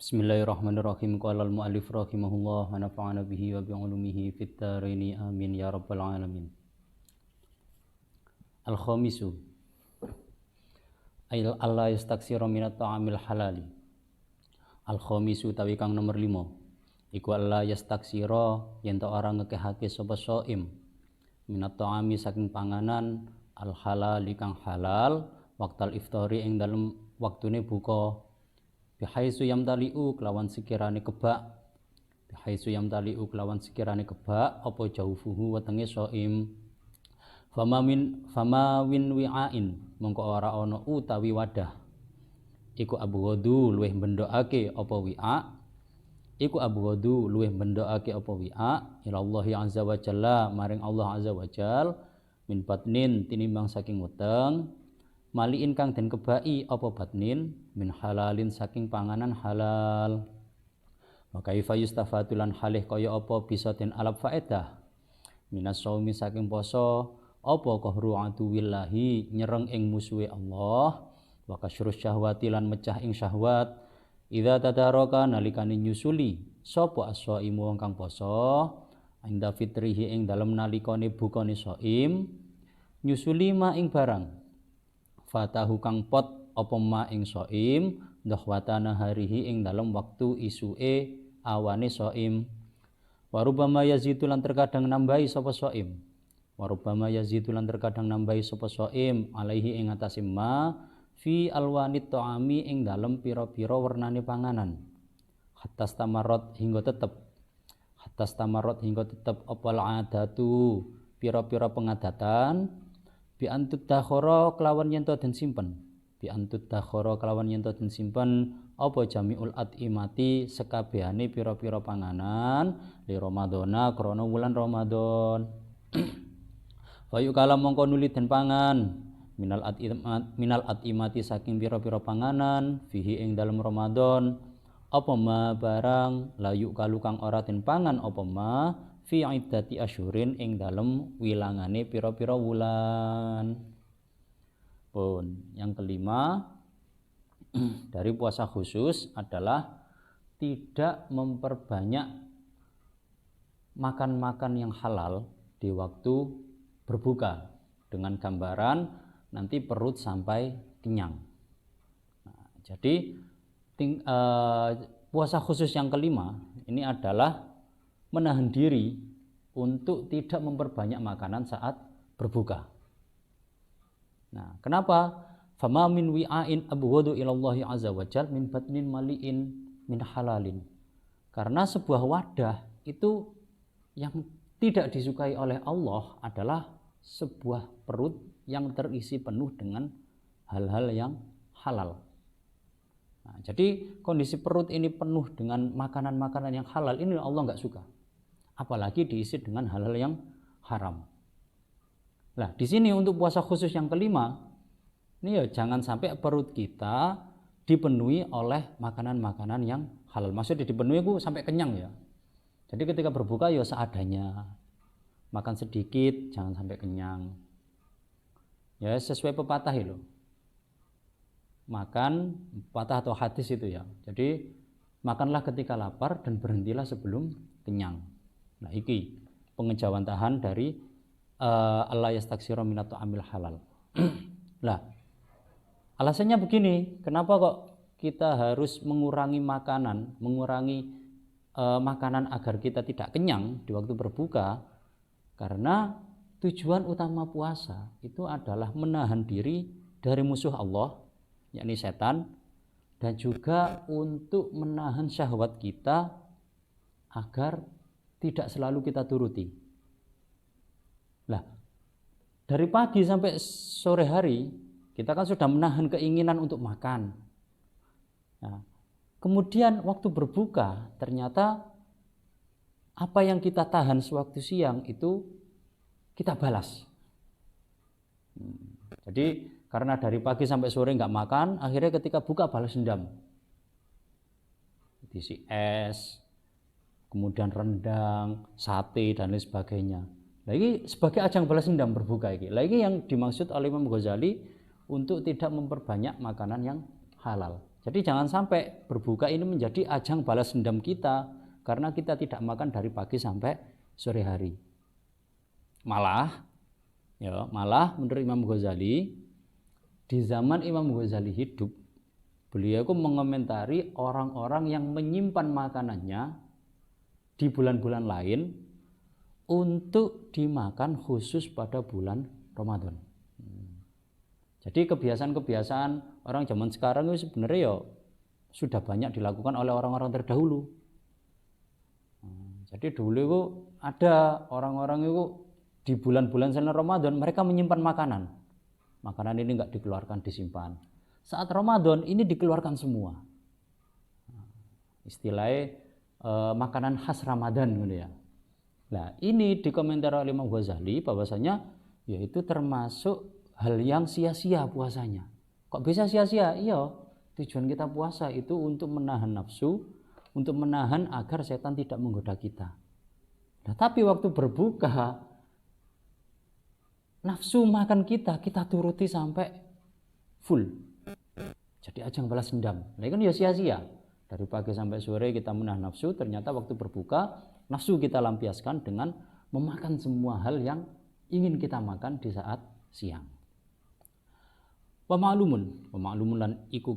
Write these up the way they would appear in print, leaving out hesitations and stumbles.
Bismillahirrahmanirrahim. Qala al-mu'allif rahimahullah wa nafa'ana bihi wa bi'ulumihi fid dharaini amin ya rabbal alamin. Al-khamisu Allah yastaksira minat ta'amil halali. Al-khamisu tawi kang nomor 5 iku Allah yastaksira yen ta ora ngekehake sapa shaim minat ta'ami saking panganan al-halali kang halal waqtal iftari ing dalem waktune buka bihaisu yamtaliu kelawan sekirane kebak apa jaufuhu wetenge shaim fama win wi'ain mongko ora ana utawi wadah iku abghadu luweh bendokake apa wi'a ilallahi azza wa jalla maring Allah azza wa jal min batnin tinimbang saking weteng maliin kang den kebai apa batnin min halalin saking panganan halal wa kaifa yustafatulan halih kaya apa bisa den alap faedah minas shaumi saking poso apa qahru aduwillahi nyereng ing musuhe Allah wa kasyrus syahwati lan mecah ing syahwat idza tadaraka nalikane nyusuli sapa as-shaimu wong kang poso inda fitrihi ing dalem nalikane bukane shaim nyusuli ma ing barang fatahu kang pot apa ma ing shaim dahwatana harihi ing dalem waktu isuke awane shaim warubama yazidu lan terkadang nambahi sapa shaim alaihi ing atase ma fi alwanit ta'ami ing dalem pira-pira wernane panganan hatta stamarot hingga tetep opal adatu pira-pira pengadatan bi antut dakhara kelawan yen to den simpen apa jamiul atimati sekabehane pira-pira panganan li ramadhana krana wulan Ramadan wa yukala mongko nuli den pangan minal atimati saking pira-pira panganan fihi ing dalem Ramadan apa ma barang layu kalu kang ora den pangan apa ma fi iddati asyhurin ing dalem wilangane pira-pira wulan. Pun yang kelima dari puasa khusus adalah tidak memperbanyak makan-makan yang halal di waktu berbuka dengan gambaran nanti perut sampai kenyang. Nah, jadi puasa khusus yang kelima ini adalah menahan diri untuk tidak memperbanyak makanan saat berbuka. Nah, kenapa? Fama min wi'ain abghadu ilallahi azza wa jal min batnin mali'in min halalin. Karena sebuah wadah itu yang tidak disukai oleh Allah adalah sebuah perut yang terisi penuh dengan hal-hal yang halal. Nah, jadi kondisi perut ini penuh dengan makanan-makanan yang halal ini Allah nggak suka. Apalagi diisi dengan hal-hal yang haram. Nah, di sini untuk puasa khusus yang kelima, ini ya jangan sampai perut kita dipenuhi oleh makanan-makanan yang halal. Maksudnya dipenuhi itu sampai kenyang ya. Jadi ketika berbuka ya seadanya. Makan sedikit, jangan sampai kenyang. Ya sesuai pepatah itu. Makan pepatah atau hadis itu ya. Jadi makanlah ketika lapar dan berhentilah sebelum kenyang. Nah, iki pengejawantahan dari Allah yastaksira minat ta'amil halal. Lah, alasannya begini, kenapa kok kita harus mengurangi makanan, makanan agar kita tidak kenyang di waktu berbuka? Karena tujuan utama puasa itu adalah menahan diri dari musuh Allah, yakni setan, dan juga untuk menahan syahwat kita agar tidak selalu kita turuti. Lah, dari pagi sampai sore hari kita kan sudah menahan keinginan untuk makan. Nah, kemudian waktu berbuka ternyata apa yang kita tahan sewaktu siang itu kita balas. Jadi karena dari pagi sampai sore nggak makan, akhirnya ketika buka balas dendam. Diisi es, kemudian rendang, sate dan lain sebagainya. Lagi sebagai ajang balas dendam berbuka ini. Lagi yang dimaksud oleh Imam Ghazali untuk tidak memperbanyak makanan yang halal. Jadi jangan sampai berbuka ini menjadi ajang balas dendam kita karena kita tidak makan dari pagi sampai sore hari. Malah menurut Imam Ghazali, di zaman Imam Ghazali hidup, beliau itu mengomentari orang-orang yang menyimpan makanannya di bulan-bulan lain untuk dimakan khusus pada bulan Ramadan. Jadi kebiasaan-kebiasaan orang zaman sekarang itu sebenarnya ya sudah banyak dilakukan oleh orang-orang terdahulu. Jadi dulu itu ada orang-orang itu di bulan-bulan selain Ramadan mereka menyimpan makanan. Makanan ini enggak dikeluarkan, disimpan. Saat Ramadan ini dikeluarkan semua. Istilahnya makanan khas Ramadan gitu ya. Nah, ini dikomentar oleh Imam Ghazali bahwasanya yaitu termasuk hal yang sia-sia puasanya. Kok bisa sia-sia? Iya, tujuan kita puasa itu untuk menahan nafsu, untuk menahan agar setan tidak menggoda kita. Nah, tapi waktu berbuka, nafsu makan kita turuti sampai full. Jadi ajang balas dendam. Nah, kan ya sia-sia. Dari pagi sampai sore kita menahan nafsu, ternyata waktu berbuka, nafsu kita lampiaskan dengan memakan semua hal yang ingin kita makan di saat siang. Wa ma'lumun lan iku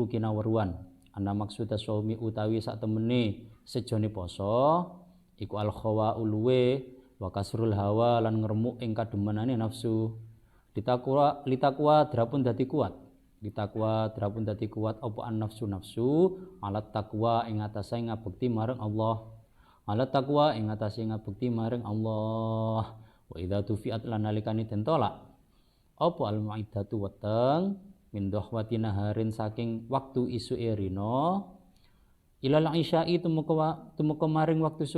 kinaweruan ana maksuda shaumi utawi sak temene sejone poso iku al khawa ulwe wa kasrul hawa lan ngremuk ing kademenane nafsu litakwa drapun dadi kuat apa an nafsu alat takwa ing atase ngabekti marang Allah wa idza tufiat lan nalikane den tolak apa al ma'iddatu weteng min dhahwati naharin saking waktu isuke rina ilal isya'i tumeka maring waktu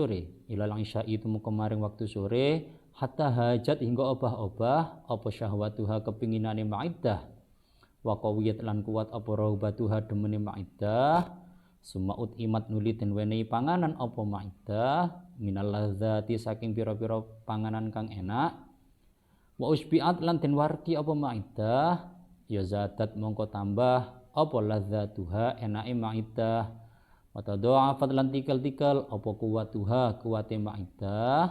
sore hatta hajat hingga obah-obah apa syahwatuha kepinginane ma'iddah wa qawiyat lan kuat apa raubatuha demene ma'iddah sumaut imat nuli den wenehi panganan apa ma'iddah minal ladzati saking pira-pira panganan kang enak wa usbiat lan den warti apa ma'iddah ya zadat mongko tambah apa ladzatuha enake ma'iddah wa tadha'afat lan tikel-tikel apa kuwate ma'iddah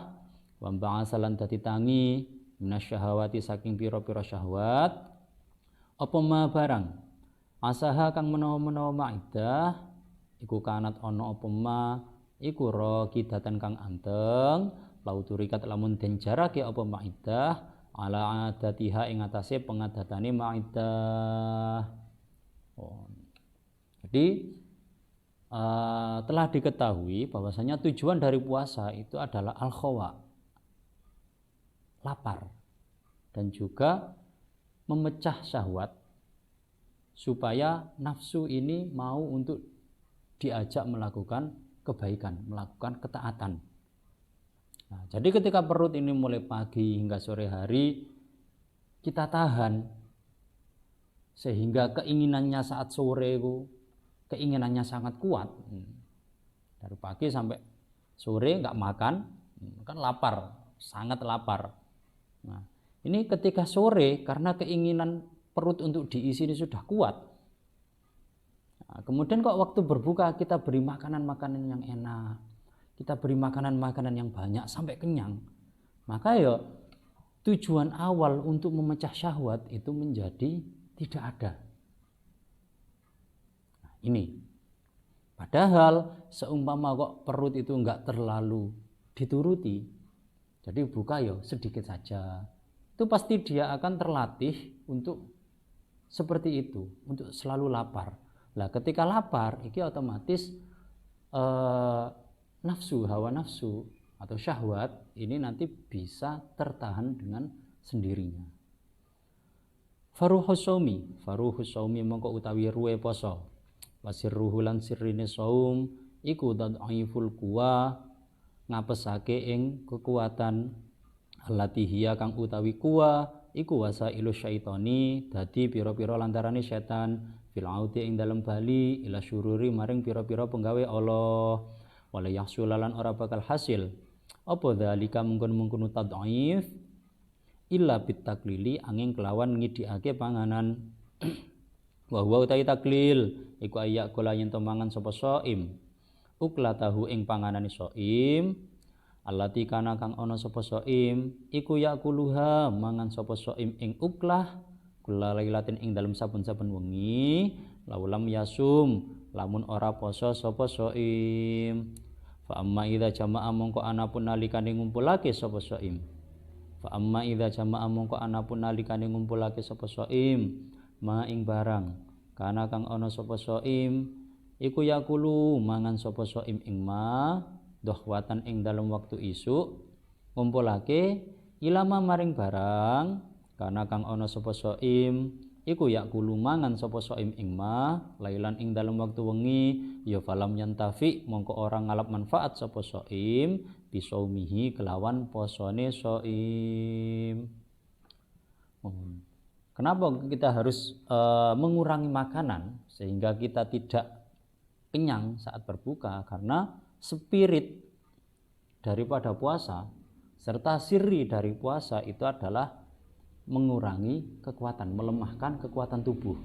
wa ba'asalan dadi tangi minasyahawati saking pira-pira syahwat apa ma barang asaha kang menawa-menawa ma'iddah iku kanat ana apa ma iku raqidatan kang anteng lauturikat lamun den jarake apa ma'iddah ala adatiha ing atase pengadatane ma'iddah. Jadi telah diketahui bahwasanya tujuan dari puasa itu adalah al-khawa, lapar, dan juga memecah syahwat supaya nafsu ini mau untuk diajak melakukan kebaikan, melakukan ketaatan. Nah, jadi ketika perut ini mulai pagi hingga sore hari kita tahan sehingga keinginannya saat sore itu keinginannya sangat kuat. Dari pagi sampai sore nggak makan, kan lapar, sangat lapar. Nah, ini ketika sore karena keinginan perut untuk diisi ini sudah kuat. Nah, kemudian kok waktu berbuka kita beri makanan-makanan yang enak, kita beri makanan-makanan yang banyak sampai kenyang, maka ya tujuan awal untuk memecah syahwat itu menjadi tidak ada. Nah, ini padahal seumpama kok perut itu enggak terlalu dituruti, jadi buka ya sedikit saja, itu pasti dia akan terlatih untuk seperti itu, untuk selalu lapar. Nah, ketika lapar ini otomatis hawa nafsu atau syahwat ini nanti bisa tertahan dengan sendirinya. Faruhus saumi mongko utawi ruwe poso. Wasirruhu lan sirrine saum iku tad'iful quwa ngapesake ing kekuatan allati hiya kang utawi kuwa iku wasailu syaitani dadi pira-pira lantarane setan fil audi ing dalem bali ila syururi maring pira-pira penggawe Allah. Wala yahsulalan ora bakal hasil apa dzalika mungkon-mungkon tad'if illa bitaklili angin kelawan ngidikake panganan. Wa huwa utai taklil iku ayak kula yen to mangan sapa shaim uklatahu ing panganane shaim allati kana kang ana sapa shaim iku yakuluha mangan sapa shaim ing uklah kula lailatin ing dalem saben-saben wengi laulam yasum lamun ora poso sapa shaim fa amma idza jama'a mongko anapun nalikane ngumpulake sapa shaim fa amma idza jama'a mongko anapun nalikane ngumpulake sapa shaim ma ing barang kana kang ana sapa shaim iku yakulu mangan sapa shaim ing ma dohwatan ing dalem waktu isuk ngumpulake ilama maring barang kana kang ana sapa shaim iku yakulu mangan sapa shaim ing ma lailan ing dalem waktu wengi ya falam yantafi mongko ora ngalap manfaat sapa shaim bisaumihi kelawan posone shaim. Kenapa kita harus mengurangi makanan sehingga kita tidak kenyang saat berbuka? Karena spirit daripada puasa serta siri dari puasa itu adalah mengurangi kekuatan, melemahkan kekuatan tubuh.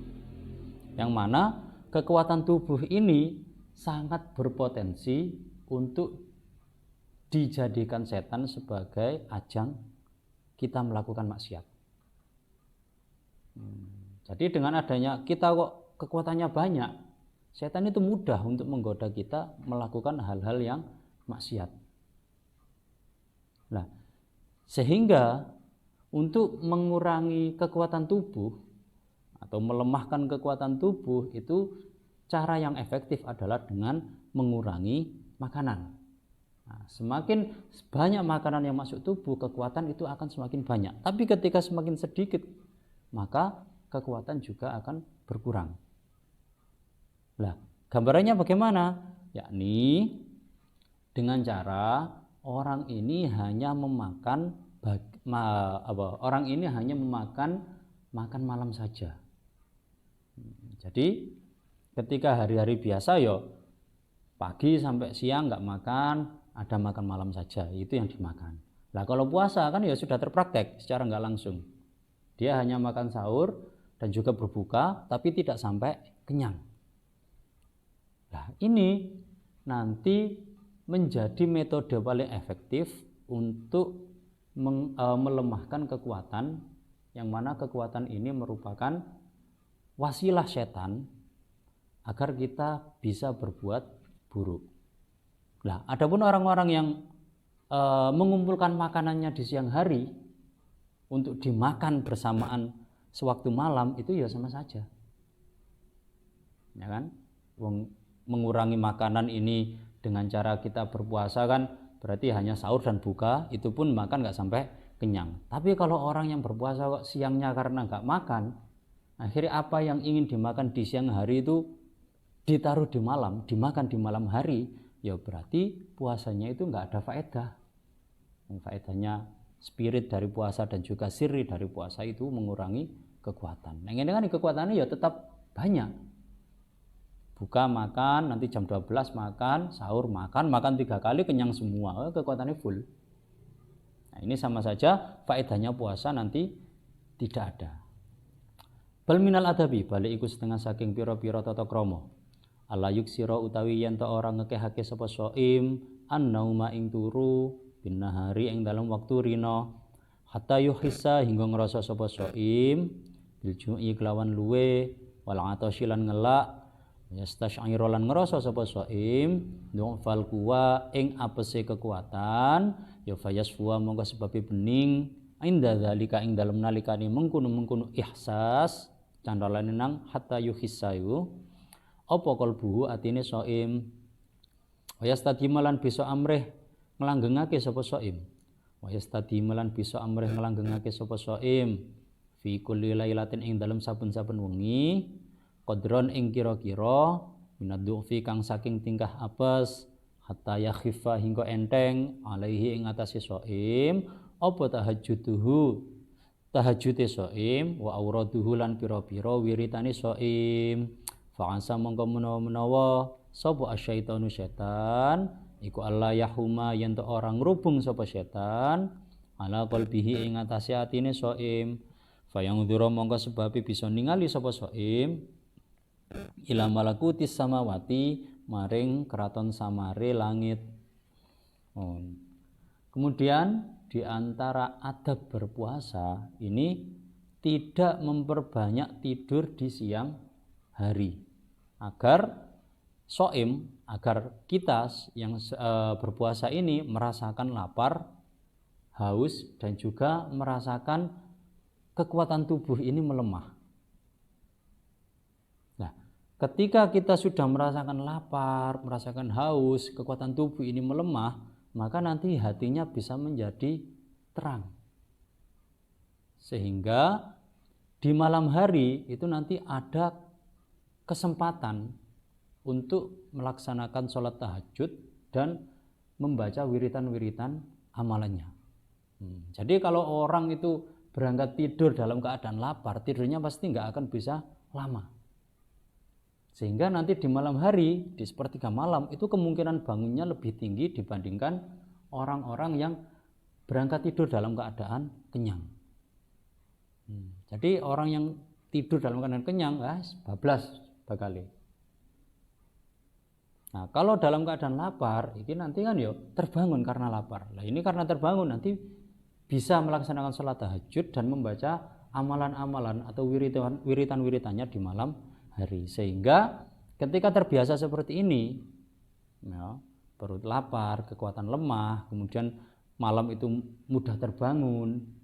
Yang mana kekuatan tubuh ini sangat berpotensi untuk dijadikan setan sebagai ajang kita melakukan maksiat. Jadi dengan adanya kita kok kekuatannya banyak, setan itu mudah untuk menggoda kita melakukan hal-hal yang maksiat. Nah, sehingga untuk mengurangi kekuatan tubuh atau melemahkan kekuatan tubuh itu cara yang efektif adalah dengan mengurangi makanan. Nah, semakin banyak makanan yang masuk tubuh, kekuatan itu akan semakin banyak. Tapi ketika semakin sedikit, maka kekuatan juga akan berkurang. Nah, gambarannya bagaimana? Yakni dengan cara orang ini hanya memakan makan malam saja. Jadi ketika hari-hari biasa ya pagi sampai siang nggak makan, ada makan malam saja, itu yang dimakan. Nah kalau puasa kan ya sudah terpraktek secara nggak langsung. Dia hanya makan sahur dan juga berbuka, tapi tidak sampai kenyang. Nah ini nanti menjadi metode paling efektif untuk melemahkan kekuatan, yang mana kekuatan ini merupakan wasilah setan agar kita bisa berbuat buruk. Nah, adapun orang-orang yang mengumpulkan makanannya di siang hari untuk dimakan bersamaan sewaktu malam, itu ya sama saja, ya kan? Mengurangi makanan ini dengan cara kita berpuasa kan berarti hanya sahur dan buka, itu pun makan nggak sampai kenyang. Tapi kalau orang yang berpuasa kok siangnya karena nggak makan, akhirnya apa yang ingin dimakan di siang hari itu ditaruh di malam, dimakan di malam hari, ya berarti puasanya itu nggak ada faedah. Faedahnya spirit dari puasa dan juga siri dari puasa itu mengurangi kekuatan. Nah, ini kan kekuatannya ya tetap banyak. Buka makan, nanti jam 12 makan, sahur makan 3 kali kenyang semua, kekuatannya full. Nah, ini sama saja faedahnya puasa nanti tidak ada. Bal minal adabi, balik iku setengah saking pira-pira tata krama. Ala yuksira utawi yen ta ora ngekehake sapa shaim annauma ing turu binahari ing dalam waktu rina hatta yuhissa hingga ngrasa sapa shaim biljui kelawan luwe wal atashilan ngelak yastash'ira lan ngrasa sapa shaim fal kuwa ing apese kekuatan ya fayasfuwa monggo sebab bening inda zalika ing dalem nalikane mengkono-mengkono ihsas candhalane nang hatta yuhissayu apa kalbuhu atine shaim wayastadimalan bisa amrih nglanggengake sapa shaim wayastadimalan bisa amrih nglanggengake sapa shaim fi kulli lailatin ing dalem saben-saben wengi qadron ing kira-kira minaddufi kang saking tingkah apes hatta yakhifa hingga enteng alaihi ing atase shaim apa tahajjude shaim wa auraduhu lan pira-pira wiritane shaim fa'asa mongko menawa sapa asyaitanu setan iku Allah yahuma yen to ora ngrubung sapa setan ala qalbihi ing atase atine shaim fayangdhura mongko sebab bisa ningali sapa shaim ila malakutis samawati maring keraton samare langit. Kemudian di antara adab berpuasa ini tidak memperbanyak tidur di siang hari agar shaim, agar kita yang berpuasa ini merasakan lapar, haus, dan juga merasakan kekuatan tubuh ini melemah. Nah, ketika kita sudah merasakan lapar, merasakan haus, kekuatan tubuh ini melemah, maka nanti hatinya bisa menjadi terang. Sehingga di malam hari itu nanti ada kesempatan untuk melaksanakan sholat tahajud dan membaca wiritan-wiritan amalannya. Jadi kalau orang itu berangkat tidur dalam keadaan lapar, tidurnya pasti nggak akan bisa lama. Sehingga nanti di malam hari, di sepertiga malam, itu kemungkinan bangunnya lebih tinggi dibandingkan orang-orang yang berangkat tidur dalam keadaan kenyang. Jadi orang yang tidur dalam keadaan kenyang, bablas bakali. Nah, kalau dalam keadaan lapar, ini nanti kan terbangun karena lapar. Nah, ini karena terbangun nanti bisa melaksanakan sholat tahajud dan membaca amalan-amalan atau wiritan-wiritannya di malam hari. Sehingga ketika terbiasa seperti ini, perut lapar, kekuatan lemah, kemudian malam itu mudah terbangun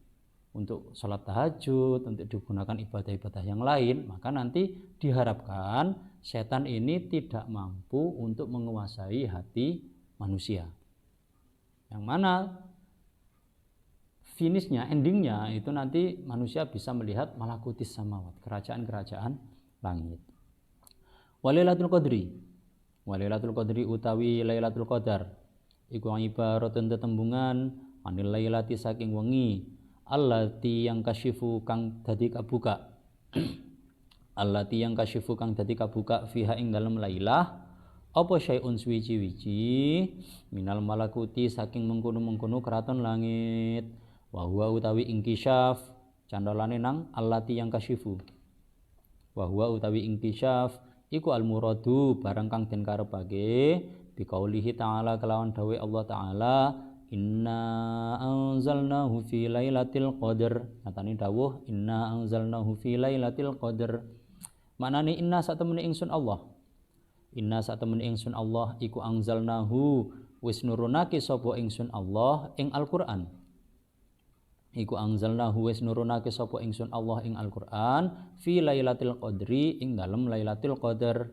untuk sholat tahajud, untuk digunakan ibadah-ibadah yang lain, maka nanti diharapkan setan ini tidak mampu untuk menguasai hati manusia. Yang mana finishnya, endingnya itu nanti manusia bisa melihat malakutis samawat, kerajaan-kerajaan langit. Walailatul qadri, walailatul qadri utawi lailatul qadar iku ibaratun tetembungan anil lailati saking wengi allati yang kasyifu kang dadi kabuka allati yang kasyifu kang dadi kabuka fiha ing dalem lailah apa syai'un suwiji-wiji minal malakuti saking mengkono-mengkono keraton langit wa huwa utawi ingkisyaf candolane nang allati yang kasyifu wa huwa utawi ingkisyaf iku al muradu barang kang den karepake biqaulihi ta'ala kelawan dawe Allah ta'ala inna anzalnahu fi lailatul qadar. Katane dawuh inna anzalnahu fi lailatul qadar. Maknane inna satemene ingsun Allah. Inna satemene ingsun Allah iku anzalnahu wis nurunake sapa ingsun Allah ing Al-Qur'an. Iku anzalnahu wis nurunake sapa ingsun Allah ing Al-Qur'an fi lailatul qadri ing dalem lailatul qadar.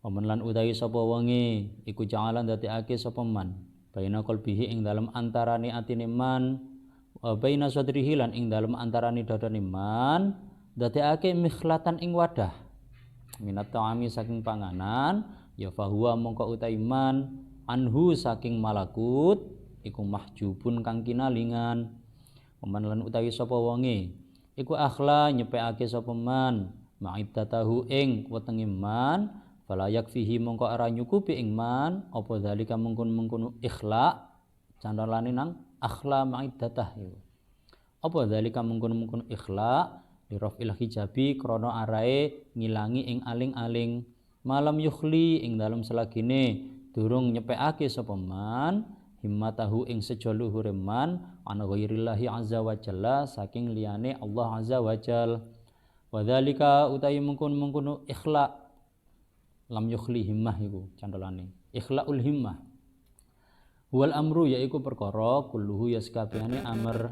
Waman lan utawi sapa wengi iku ja'alan dadekake sapa man baina qalbihi ing dalem antarane atine man wa baina sadrihi lan ing dalem antarane dadane man dadekake mikhlatan ing wadah minat ta'ami saking panganan ya fahuwa mongko utawi man anhu saking malakut iku mahjubun kang kinalingan. Waman lan utawi sapa wonge iku akhla nyepekake sapa man ma'iddatahu ing wetenge man fala yakfihi mongko ora nyukupi ing man apa zalika mengkon-mengkon ikhla candalane nang akhla ma'iddatah iku apa zalika mengkon-mengkon ikhla li rafil hijabi krana arae ngilangi ing aling-aling malam yukhli ing dalem selagine durung nyepekake sapa man himmatahu ing sejo luhure man ana ghairillahi azza wa jalla saking liyane Allah azza wa jalla wa dzalika utawi mengkon-mengkon ikhla lam yukhli himmah iku candolane ikhlaul himmah wal amru yaiku perkara kulluhu yaskabehane amr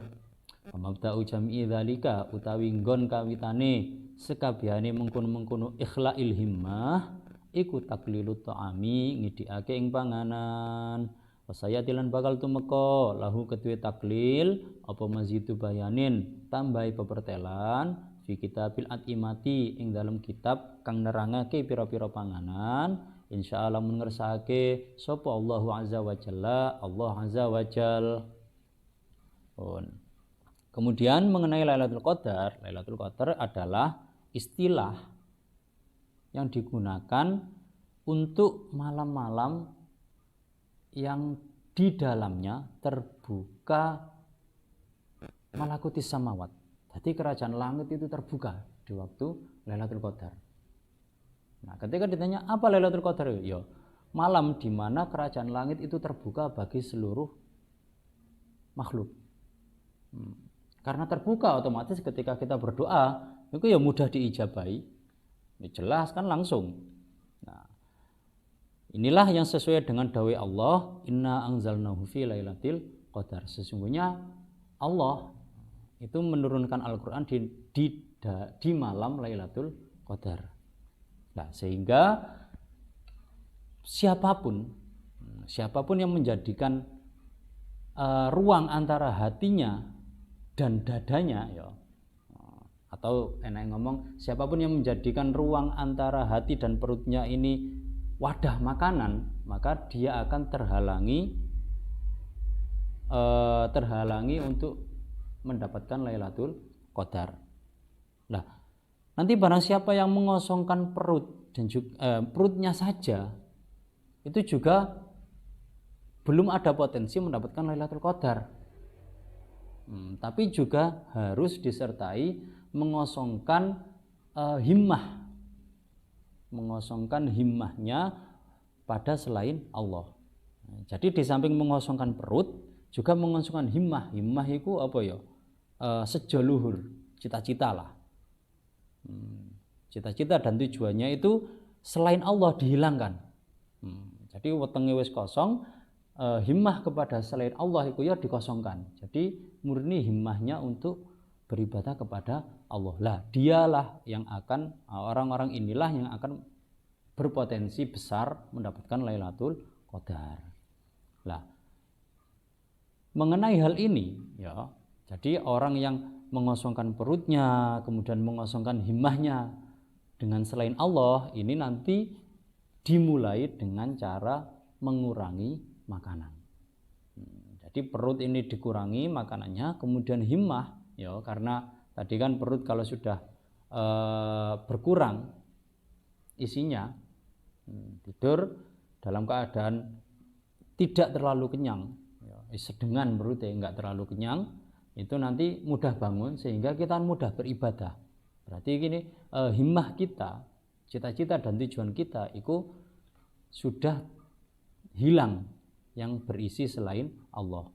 pamabda'u jam'i dzalika utawi nggon kawitane sekabehane mengkono-mengkono ikhlail himmah iku taklilut ta'ami ngidikake ing panganan wasayatilan bakal tumeka lahu ketuwe taklil apa mazidu bayanin tambahi pepertelan fi kitabil atimati ing dalam kitab kang nerangake pira-pira panganan insyaallah mun ngersake sapa Allahu azza wa jalla Allah azza wa jal. Kemudian mengenai Lailatul Qadar adalah istilah yang digunakan untuk malam-malam yang di dalamnya terbuka terbuka malakutis samawat. Jadi kerajaan langit itu terbuka di waktu Lailatul Qadar. Nah, ketika ditanya apa Lailatul Qadar? Ya, malam di mana kerajaan langit itu terbuka bagi seluruh makhluk. Karena terbuka otomatis ketika kita berdoa itu ya mudah diijabahi. Ya jelas kan langsung. Nah, inilah yang sesuai dengan dawai Allah, inna anzalnahu fi lailatul qadar. Sesungguhnya Allah itu menurunkan Al-Qur'an di malam Lailatul Qadar. Nah, sehingga siapapun yang menjadikan ruang antara hatinya dan dadanya, ya, atau enak ngomong, siapapun yang menjadikan ruang antara hati dan perutnya ini wadah makanan, maka dia akan terhalangi untuk mendapatkan Lailatul Qadar. Nah, nanti barang siapa yang mengosongkan perut dan juga perutnya saja, itu juga belum ada potensi mendapatkan Lailatul Qadar. Tapi juga harus disertai mengosongkan himmahnya pada selain Allah. Jadi di samping mengosongkan perut, juga mengosongkan himmah. Himmah itu apa ya? Sejoluhur, cita-cita lah. Cita-cita dan tujuannya itu selain Allah dihilangkan. Jadi wetenge wis kosong, himmah kepada selain Allah itu ya dikosongkan. Jadi murni himmahnya untuk beribadah kepada Allah. Lah, dialah yang akan, orang-orang inilah yang akan berpotensi besar mendapatkan Lailatul Qadar. Lah, mengenai hal ini ya, jadi orang yang mengosongkan perutnya, kemudian mengosongkan himmahnya dengan selain Allah, ini nanti dimulai dengan cara mengurangi makanan. Jadi perut ini dikurangi makanannya, kemudian himmah, ya, karena tadi kan perut kalau sudah berkurang isinya, tidur dalam keadaan tidak terlalu kenyang, ya, sedengan perutnya nggak terlalu kenyang, itu nanti mudah bangun sehingga kita mudah beribadah. Berarti gini, himmah kita, cita-cita dan tujuan kita itu sudah hilang yang berisi selain Allah.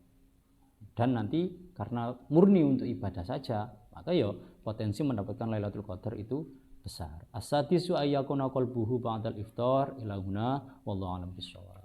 Dan nanti karena murni untuk ibadah saja, maka ya potensi mendapatkan Lailatul Qadar itu besar. As-sadisu ayyakuna qalbuhu ba'dal iftar ila huna wallahu a'lam bishawab.